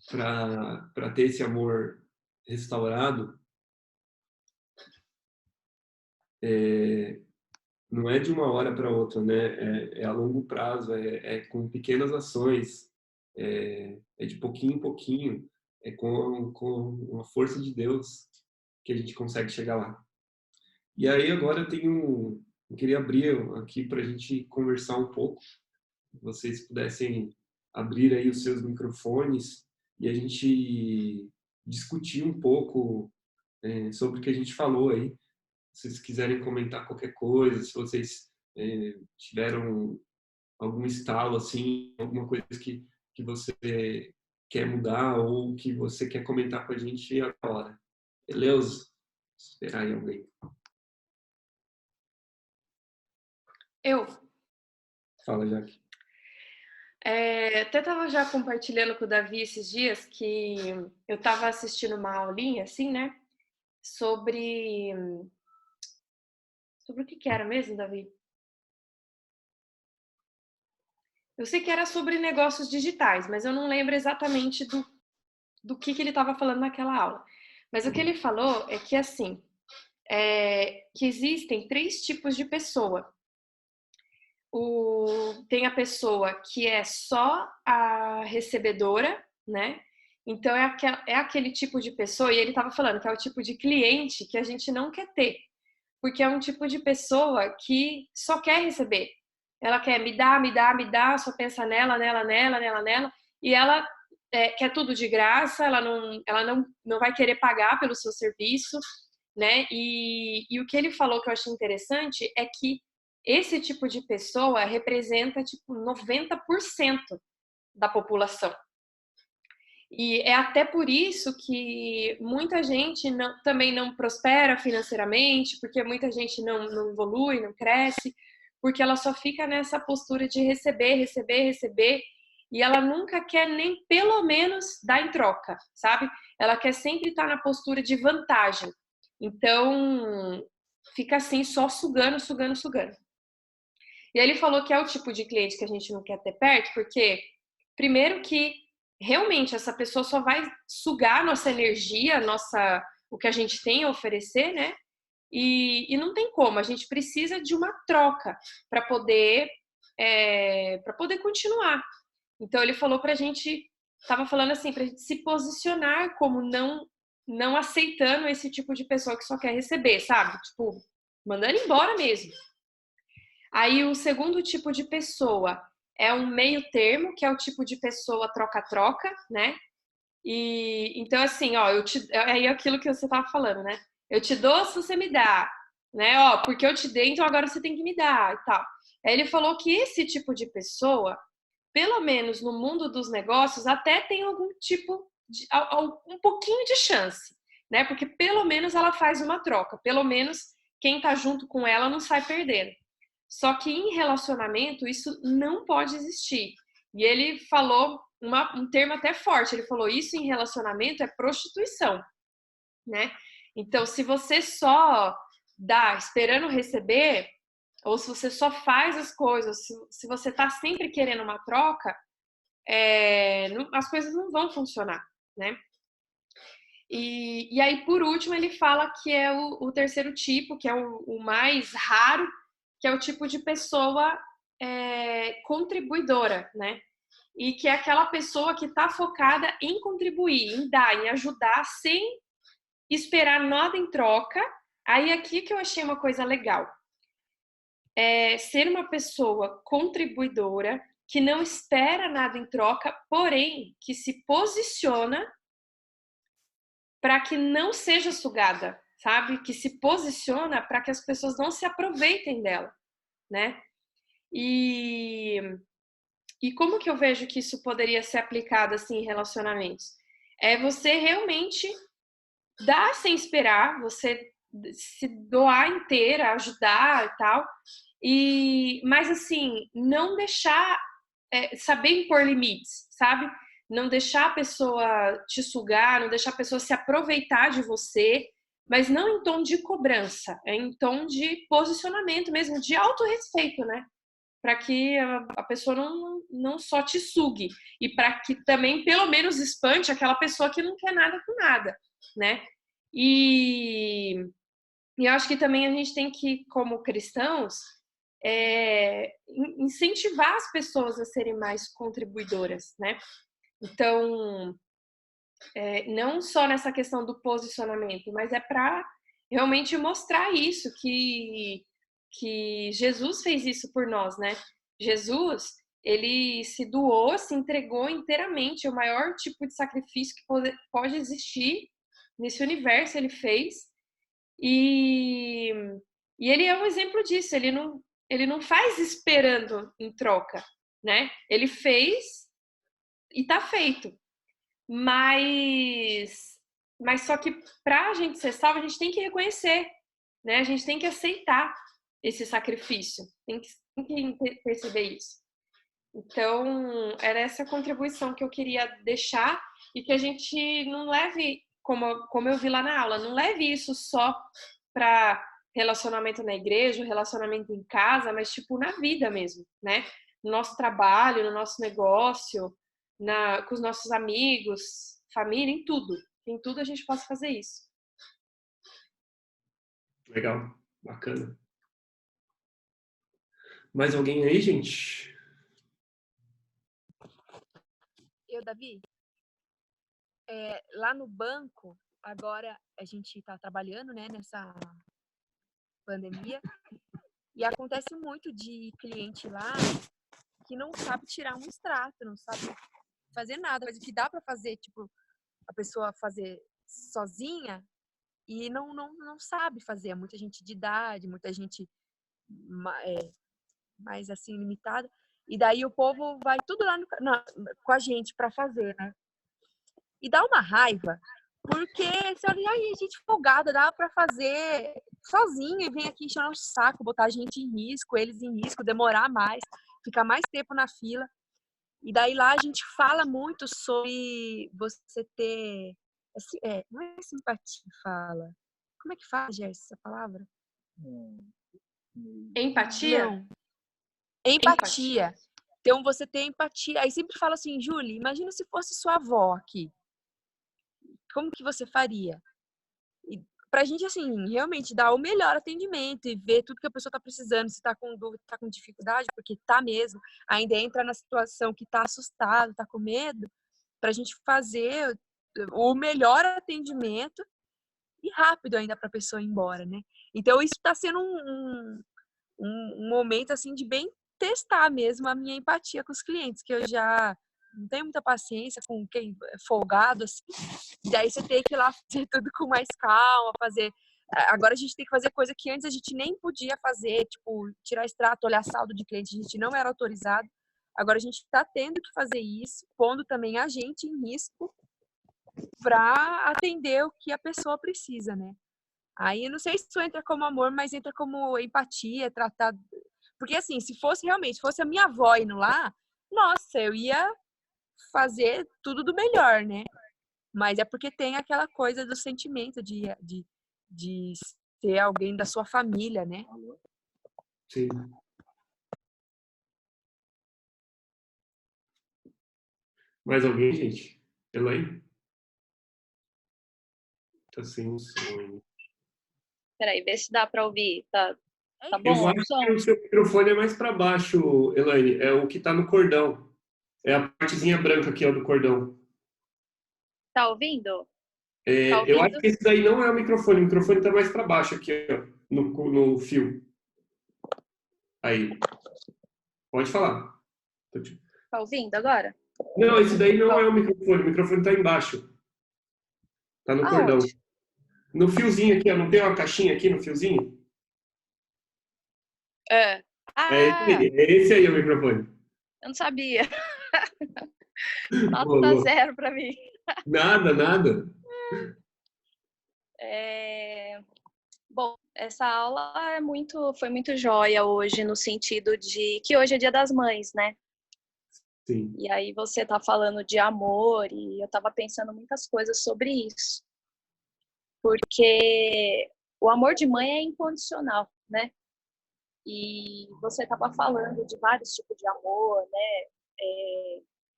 para ter esse amor restaurado? Não é de uma hora para outra, né? É a longo prazo, é com pequenas ações, é de pouquinho em pouquinho, é com a força de Deus que a gente consegue chegar lá. E aí agora eu queria abrir aqui para a gente conversar um pouco. Vocês pudessem abrir aí os seus microfones e a gente discutir um pouco sobre o que a gente falou aí. Se vocês quiserem comentar qualquer coisa, se vocês tiveram algum estalo, assim, alguma coisa que você quer mudar ou que você quer comentar com a gente agora. Beleza? Esperar aí alguém. Eu. Fala, Jaque. Até estava já compartilhando com o Davi esses dias que eu estava assistindo uma aulinha, assim, né? Sobre o que era mesmo, Davi? Eu sei que era sobre negócios digitais, mas eu não lembro exatamente do que ele estava falando naquela aula. Mas o que ele falou é que, assim, que existem 3 tipos de pessoa. Tem a pessoa que é só a recebedora, né? Então, é aquele tipo de pessoa, e ele estava falando que é o tipo de cliente que a gente não quer ter, porque é um tipo de pessoa que só quer receber. Ela quer me dá, só pensa nela, e ela quer tudo de graça, ela não vai querer pagar pelo seu serviço, né? E o que ele falou que eu achei interessante é que esse tipo de pessoa representa, tipo, 90% da população. E é até por isso que muita gente também não prospera financeiramente, porque muita gente não evolui, não cresce, porque ela só fica nessa postura de receber, e ela nunca quer nem pelo menos dar em troca, sabe? Ela quer sempre estar na postura de vantagem. Então, fica assim, só sugando. E aí ele falou que é o tipo de cliente que a gente não quer ter perto, porque, primeiro, que realmente essa pessoa só vai sugar nossa energia, o que a gente tem a oferecer, né? E não tem como, a gente precisa de uma troca para poder continuar. Então ele falou pra gente, estava falando assim, pra gente se posicionar como não aceitando esse tipo de pessoa que só quer receber, sabe? Tipo, mandando embora mesmo. Aí o segundo tipo de pessoa é um meio termo, que é o tipo de pessoa troca-troca, né? E então assim, ó, aí é aquilo que você tava falando, né? Eu te dou se você me dá, né? Ó, porque eu te dei, então agora você tem que me dar e tal. Aí ele falou que esse tipo de pessoa, pelo menos no mundo dos negócios, até tem algum tipo de um pouquinho de chance, né? Porque pelo menos ela faz uma troca, pelo menos quem tá junto com ela não sai perdendo. Só que em relacionamento isso não pode existir. E ele falou um termo até forte, ele falou isso em relacionamento é prostituição, né? Então, se você só dá esperando receber, ou se você só faz as coisas, se você está sempre querendo uma troca, as coisas não vão funcionar, né? E aí, por último, ele fala que é o terceiro tipo, que é o mais raro, que é o tipo de pessoa contribuidora, né? E que é aquela pessoa que está focada em contribuir, em dar, em ajudar, sem esperar nada em troca. Aí aqui que eu achei uma coisa legal. Ser uma pessoa contribuidora, que não espera nada em troca, porém que se posiciona para que não seja sugada, sabe? Que se posiciona para que as pessoas não se aproveitem dela, né? E como que eu vejo que isso poderia ser aplicado assim em relacionamentos? É você realmente dar sem esperar, você se doar inteira, ajudar e tal, mas assim, não deixar, saber impor limites, sabe? Não deixar a pessoa te sugar, não deixar a pessoa se aproveitar de você, mas não em tom de cobrança, é em tom de posicionamento mesmo, de autorrespeito, né? Para que a pessoa não só te sugue, e para que também, pelo menos, espante aquela pessoa que não quer nada com nada, né? E eu acho que também a gente tem que, como cristãos, incentivar as pessoas a serem mais contribuidoras, né? Então, não só nessa questão do posicionamento, mas é para realmente mostrar isso, que Jesus fez isso por nós, né? Jesus, ele se doou, se entregou inteiramente, o maior tipo de sacrifício que pode existir nesse universo ele fez, e ele é um exemplo disso, ele não faz esperando em troca, né? Ele fez e tá feito. Mas só que para a gente ser salvo, a gente tem que reconhecer, né? A gente tem que aceitar esse sacrifício, tem que perceber isso. Então, era essa contribuição que eu queria deixar e que a gente não leve, como eu vi lá na aula, não leve isso só para relacionamento na igreja, relacionamento em casa, mas tipo na vida mesmo, né? No nosso trabalho, no nosso negócio, com os nossos amigos, família, em tudo. Em tudo a gente possa fazer isso. Legal, bacana. Mais alguém aí, gente? Eu, Davi, lá no banco, agora a gente está trabalhando, né, nessa pandemia, e acontece muito de cliente lá que não sabe tirar um extrato, não sabe fazer nada, mas o que dá para fazer, tipo, a pessoa fazer sozinha e não sabe fazer. Muita gente de idade, muita gente mais assim limitada. E daí o povo vai tudo lá com a gente para fazer, né? E dá uma raiva, porque você olha, aí, gente folgada, dá para fazer sozinho e vem aqui encher o saco, botar a gente em risco, eles em risco, demorar mais, ficar mais tempo na fila. E daí lá a gente fala muito sobre você ter. Não é simpatia que fala. Como é que fala, Gerson, essa palavra? Empatia? Não. Empatia. Então você tem empatia. Aí sempre fala assim, Julie, imagina se fosse sua avó aqui. Como que você faria? E pra gente, assim, realmente dar o melhor atendimento e ver tudo que a pessoa tá precisando, se tá com dúvida, tá com dificuldade, porque tá mesmo, ainda entra na situação que tá assustado, tá com medo, pra gente fazer o melhor atendimento e rápido ainda pra pessoa ir embora, né? Então isso tá sendo um momento, assim, de bem testar mesmo a minha empatia com os clientes, que eu já não tenho muita paciência com quem é folgado, assim. E daí você tem que ir lá fazer tudo com mais calma, fazer. Agora a gente tem que fazer coisa que antes a gente nem podia fazer, tipo, tirar extrato, olhar saldo de cliente, a gente não era autorizado. Agora a gente está tendo que fazer isso, pondo também a gente em risco para atender o que a pessoa precisa, né? Aí eu não sei se isso entra como amor, mas entra como empatia, tratar. Porque assim, se fosse realmente, se fosse a minha avó indo lá, nossa, eu ia fazer tudo do melhor, né? Mas é porque tem aquela coisa do sentimento de ser alguém da sua família, né? Sim. Mais alguém, gente? Elaine? Tá sem som. Peraí, vê se dá para ouvir. Tá bom Eu o acho som? que o seu microfone é mais para baixo, Elaine. É o que tá no cordão. É a partezinha branca aqui, ó, do cordão. Tá ouvindo? Eu acho que esse daí não é o microfone tá mais para baixo aqui, ó, no fio. Aí. Pode falar. Tá ouvindo agora? Não, esse daí não é o microfone tá embaixo. Tá no cordão. Aonde? No fiozinho aqui, ó, não tem uma caixinha aqui no fiozinho? É. É esse aí o microfone. Eu não sabia. Ô, Nota 0 para mim. Nada. Bom, essa aula foi muito joia hoje, no sentido de que hoje é Dia das Mães, né? Sim. E aí você tá falando de amor e eu tava pensando muitas coisas sobre isso. Porque o amor de mãe é incondicional, né? E você tava falando de vários tipos de amor, né?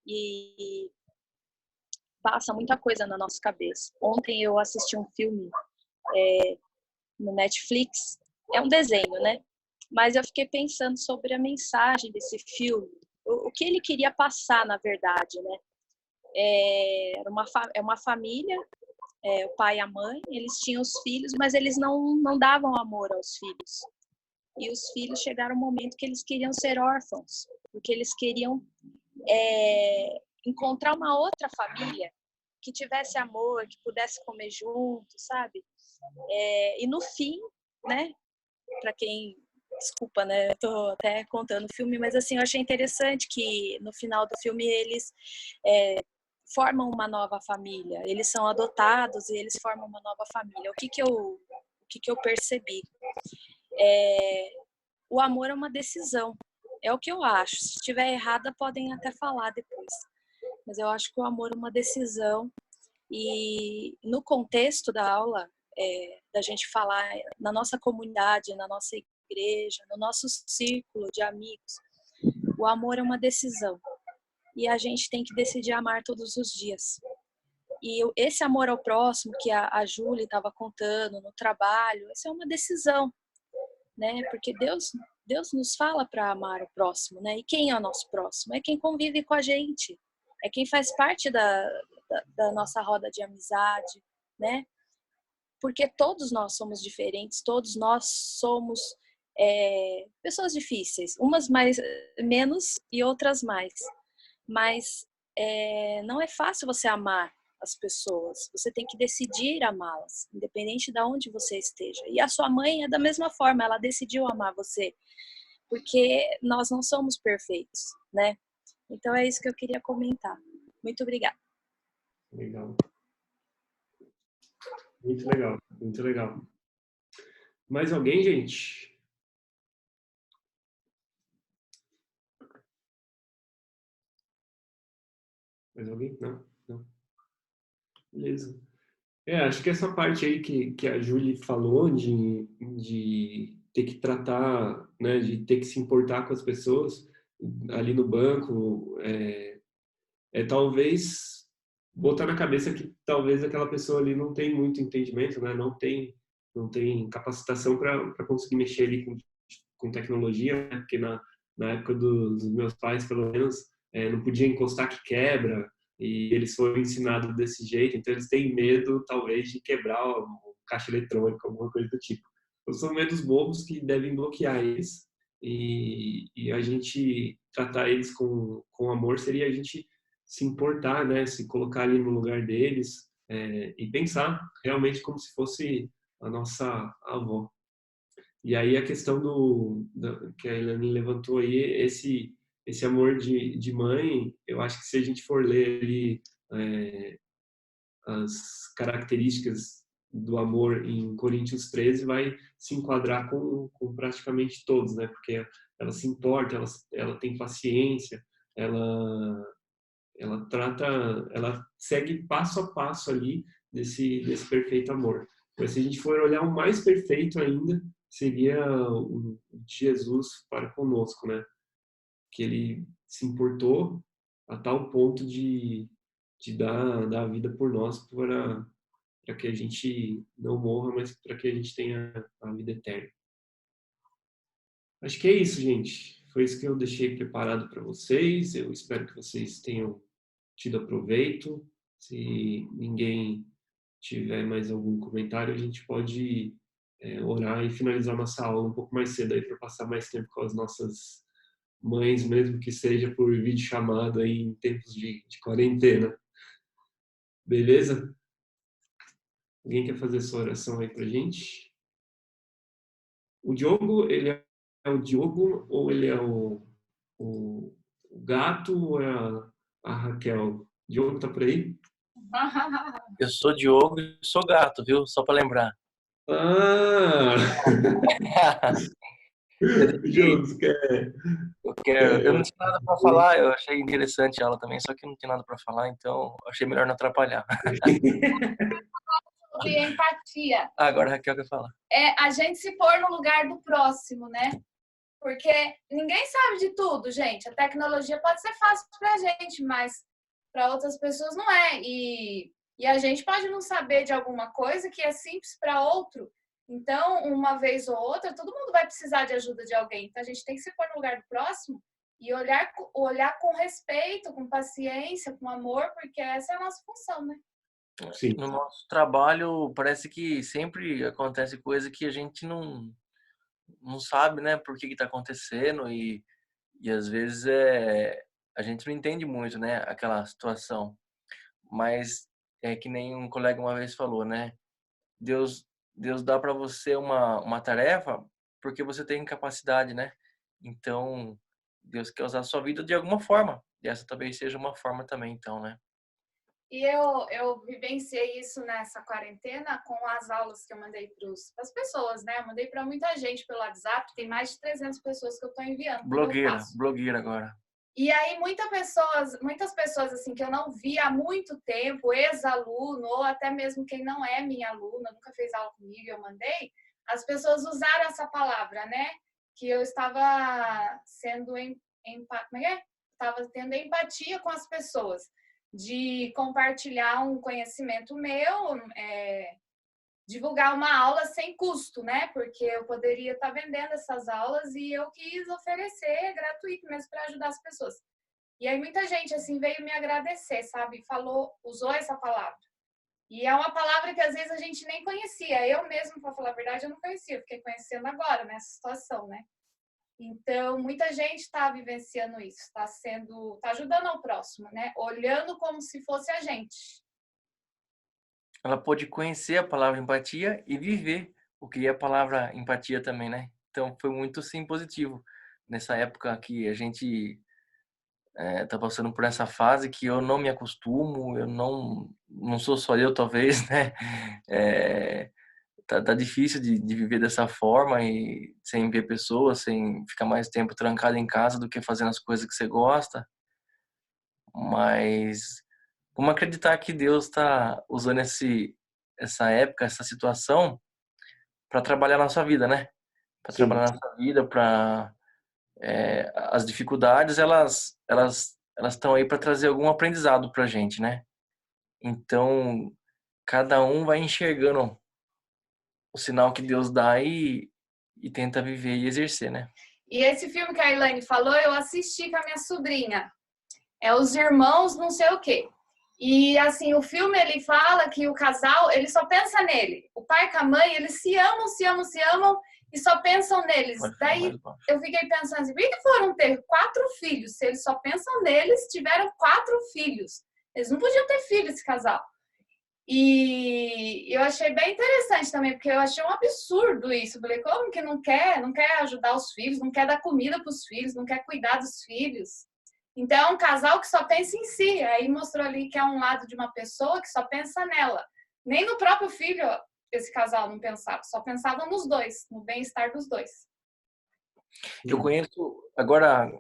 E passa muita coisa na nossa cabeça. Ontem eu assisti um filme no Netflix, é um desenho, né? Mas eu fiquei pensando sobre a mensagem desse filme, o que ele queria passar, na verdade, né? É uma família, o pai e a mãe, eles tinham os filhos, mas eles não davam amor aos filhos. E os filhos chegaram um momento que eles queriam ser órfãos, porque eles queriam encontrar uma outra família que tivesse amor, que pudesse comer junto, sabe? E no fim, né? Para quem, desculpa, né? Eu tô até contando o filme, mas assim, eu achei interessante que no final do filme eles formam uma nova família. Eles são adotados e eles formam uma nova família. O que eu percebi? O amor é uma decisão. É o que eu acho. Se estiver errada, podem até falar depois. Mas eu acho que o amor é uma decisão. E no contexto da aula, da gente falar na nossa comunidade, na nossa igreja, no nosso círculo de amigos, o amor é uma decisão. E a gente tem que decidir amar todos os dias. E esse amor ao próximo que a Júlia estava contando no trabalho, essa é uma decisão, né? Porque Deus nos fala para amar o próximo, né? E quem é o nosso próximo? É quem convive com a gente, é quem faz parte da nossa roda de amizade, né? Porque todos nós somos diferentes, todos nós somos pessoas difíceis, umas menos e outras mais. Mas não é fácil você amar as pessoas. Você tem que decidir amá-las, independente de onde você esteja. E a sua mãe é da mesma forma, ela decidiu amar você, porque nós não somos perfeitos, né? Então é isso que eu queria comentar. Muito obrigada. Legal. Muito legal, muito legal. Mais alguém, gente? Mais alguém? Não? Não. Beleza. Acho que essa parte aí que a Júlia falou de ter que tratar, né, de ter que se importar com as pessoas ali no banco, talvez botar na cabeça que talvez aquela pessoa ali não tem muito entendimento, né, não tem capacitação para conseguir mexer ali com tecnologia, né, porque na época dos meus pais, pelo menos, não podia encostar que quebra, e eles foram ensinados desse jeito, então eles têm medo, talvez, de quebrar o caixa eletrônico, alguma coisa do tipo. Então, são medos bobos que devem bloquear eles, e a gente tratar eles com amor seria a gente se importar, né, se colocar ali no lugar deles, e pensar realmente como se fosse a nossa avó. E aí a questão que a Elaine levantou aí, esse amor de mãe, eu acho que se a gente for ler ali as características do amor em Coríntios 13, vai se enquadrar com praticamente todos, né? Porque ela se importa, ela tem paciência, ela trata, ela segue passo a passo ali desse perfeito amor. Mas se a gente for olhar o mais perfeito ainda, seria o de Jesus para conosco, né? Que ele se importou a tal ponto de dar a vida por nós para que a gente não morra, mas para que a gente tenha a vida eterna. Acho que é isso, gente. Foi isso que eu deixei preparado para vocês. Eu espero que vocês tenham tido aproveito. Se ninguém tiver mais algum comentário, a gente pode orar e finalizar nossa aula um pouco mais cedo aí para passar mais tempo com as nossas mães, mesmo que seja por videochamada aí em tempos de quarentena. Beleza? Alguém quer fazer sua oração aí pra gente? O Diogo, ele é o Diogo ou ele é o gato ou é a Raquel? O Diogo tá por aí? Eu sou Diogo e sou gato, viu? Só para lembrar. Ah! Diogo, você Eu não tinha nada para falar, eu achei interessante ela também, só que eu não tinha nada para falar, então achei melhor não atrapalhar. Sobre empatia. Agora a Raquel quer falar. A gente se pôr no lugar do próximo, né? Porque ninguém sabe de tudo, gente. A tecnologia pode ser fácil pra gente, mas para outras pessoas não é. E a gente pode não saber de alguma coisa que é simples para outro. Então, uma vez ou outra, todo mundo vai precisar de ajuda de alguém. Então, a gente tem que se pôr no lugar do próximo e olhar com respeito, com paciência, com amor, porque essa é a nossa função, né? Sim. No nosso trabalho, parece que sempre acontece coisa que a gente não sabe, né, por que está acontecendo e às vezes a gente não entende muito, né, aquela situação. Mas é que nem um colega uma vez falou, né, Deus dá para você uma tarefa porque você tem capacidade, né? Então, Deus quer usar a sua vida de alguma forma. E essa talvez seja uma forma também, então, né? E eu vivenciei isso nessa quarentena com as aulas que eu mandei para as pessoas, né? Eu mandei para muita gente pelo WhatsApp, tem mais de 300 pessoas que eu estou enviando. Blogueira agora. E aí muitas pessoas assim que eu não vi há muito tempo, ex-aluno ou até mesmo quem não é minha aluna, nunca fez aula comigo, eu mandei, as pessoas usaram essa palavra, né? Que eu estava sendo estava tendo empatia com as pessoas, de compartilhar um conhecimento meu, divulgar uma aula sem custo, né? Porque eu poderia estar vendendo essas aulas e eu quis oferecer gratuito mesmo para ajudar as pessoas. E aí muita gente assim veio me agradecer, sabe? Usou essa palavra. E é uma palavra que às vezes a gente nem conhecia. Eu mesmo, para falar a verdade, eu não conhecia, eu fiquei conhecendo agora nessa situação, né? Então, muita gente está vivenciando isso, está ajudando ao próximo, né? Olhando como se fosse a gente. Ela pôde conhecer a palavra empatia e viver o que é a palavra empatia também, né? Então foi muito sim positivo nessa época que a gente tá passando por essa fase que eu não me acostumo, eu não sou só eu talvez, né? Tá difícil de viver dessa forma e sem ver pessoas, sem ficar mais tempo trancado em casa do que fazendo as coisas que você gosta. Mas como acreditar que Deus está usando essa época, essa situação para trabalhar a nossa vida, né? Para Sim. trabalhar a nossa vida, para as dificuldades elas estão aí para trazer algum aprendizado para a gente, né? Então cada um vai enxergando o sinal que Deus dá e tenta viver e exercer, né? E esse filme que a Elaine falou, eu assisti com a minha sobrinha. É Os Irmãos não sei o quê. E, assim, o filme, ele fala que o casal, ele só pensa nele. O pai com a mãe, eles se amam, se amam, se amam e só pensam neles. Daí, eu fiquei pensando assim, por que foram ter 4 filhos? Se eles só pensam neles, tiveram 4 filhos. Eles não podiam ter filho, esse casal. E eu achei bem interessante também, porque eu achei um absurdo isso. Eu falei, como que não quer ajudar os filhos, não quer dar comida para os filhos, não quer cuidar dos filhos? Então, é um casal que só pensa em si. Aí mostrou ali que é um lado de uma pessoa que só pensa nela. Nem no próprio filho esse casal não pensava, só pensavam nos dois, no bem-estar dos dois. Eu conheço, agora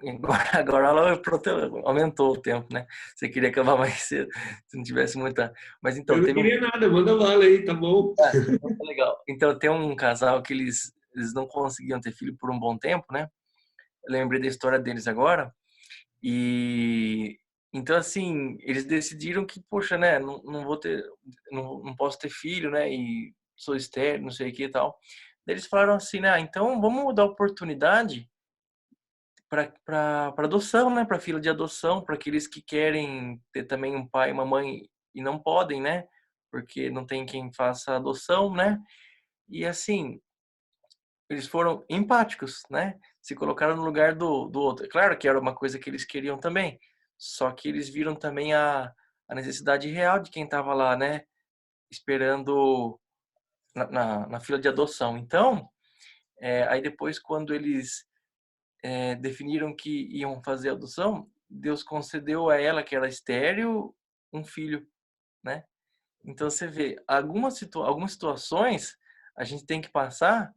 pronto, aumentou o tempo, né? Você queria acabar mais cedo, se não tivesse muita... Mas então, Eu não queria nada, manda bala aí, tá bom? Tá legal. Então, tem um casal que eles não conseguiam ter filho por um bom tempo, né? Eu lembrei da história deles agora. E então assim, eles decidiram que, poxa, né, não vou ter, não posso ter filho, né, e sou estéril, não sei o que e tal. Daí eles falaram assim, né, então vamos dar oportunidade para adoção, né, para fila de adoção, para aqueles que querem ter também um pai e uma mãe e não podem, né, porque não tem quem faça adoção, né. E assim, eles foram empáticos, né? Se colocaram no lugar do outro. Claro que era uma coisa que eles queriam também, só que eles viram também a necessidade real de quem estava lá, né? Esperando na fila de adoção. Então, aí depois, quando eles definiram que iam fazer a adoção, Deus concedeu a ela, que era estéril, um filho, né? Então, você vê, algumas situações a gente tem que passar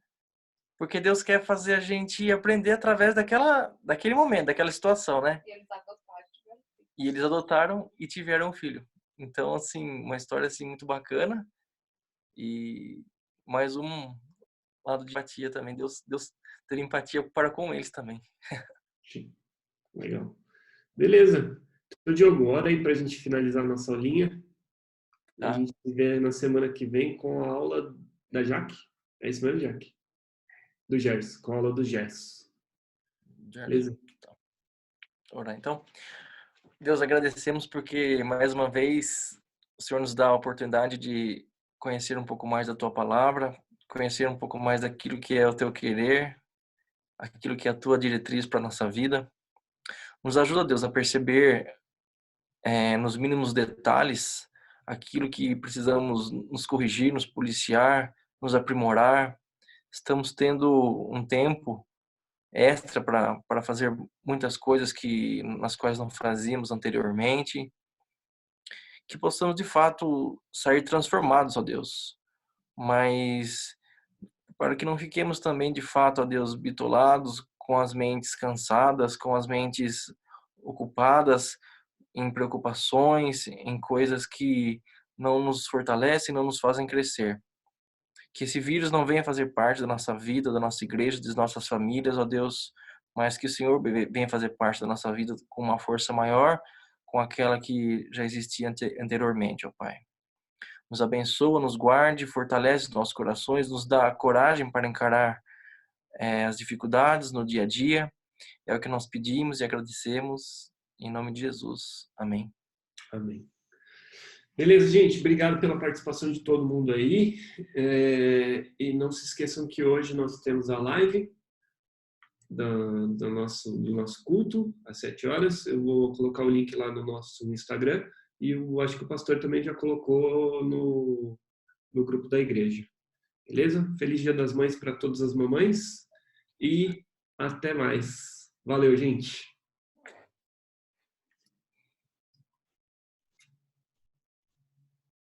porque Deus quer fazer a gente aprender através daquele momento, daquela situação, né? E eles adotaram e tiveram um filho. Então, assim, uma história assim muito bacana e mais um lado de empatia também. Deus teve empatia para com eles também. Sim. Legal. Beleza. Então, Diogo, hora aí para a gente finalizar a nossa aulinha. Tá. A gente se vê na semana que vem com a aula da Jaque. É isso mesmo, Jaque? Do Gerson, com a aula do Gerson. Beleza? Orar, então. Deus, agradecemos porque, mais uma vez, o Senhor nos dá a oportunidade de conhecer um pouco mais da Tua Palavra, conhecer um pouco mais daquilo que é o Teu querer, aquilo que é a Tua diretriz para a nossa vida. Nos ajuda, Deus, a perceber nos mínimos detalhes aquilo que precisamos nos corrigir, nos policiar, nos aprimorar. Estamos tendo um tempo extra para fazer muitas coisas nas quais não fazíamos anteriormente. que possamos de fato sair transformados, ó Deus. Mas para que não fiquemos também de fato, ó Deus, bitolados, com as mentes cansadas, com as mentes ocupadas em preocupações, em coisas que não nos fortalecem, não nos fazem crescer. Que esse vírus não venha fazer parte da nossa vida, da nossa igreja, das nossas famílias, ó Deus, mas que o Senhor venha fazer parte da nossa vida com uma força maior, com aquela que já existia anteriormente, ó Pai. Nos abençoa, nos guarde, fortalece nossos corações, nos dá coragem para encarar as dificuldades no dia a dia. É o que nós pedimos e agradecemos em nome de Jesus. Amém. Amém. Beleza, gente. Obrigado pela participação de todo mundo aí. E não se esqueçam que hoje nós temos a live do nosso culto, às 7 horas. Eu vou colocar o link lá no nosso Instagram. E eu acho que o pastor também já colocou no grupo da igreja. Beleza? Feliz Dia das Mães para todas as mamães. E até mais. Valeu, gente.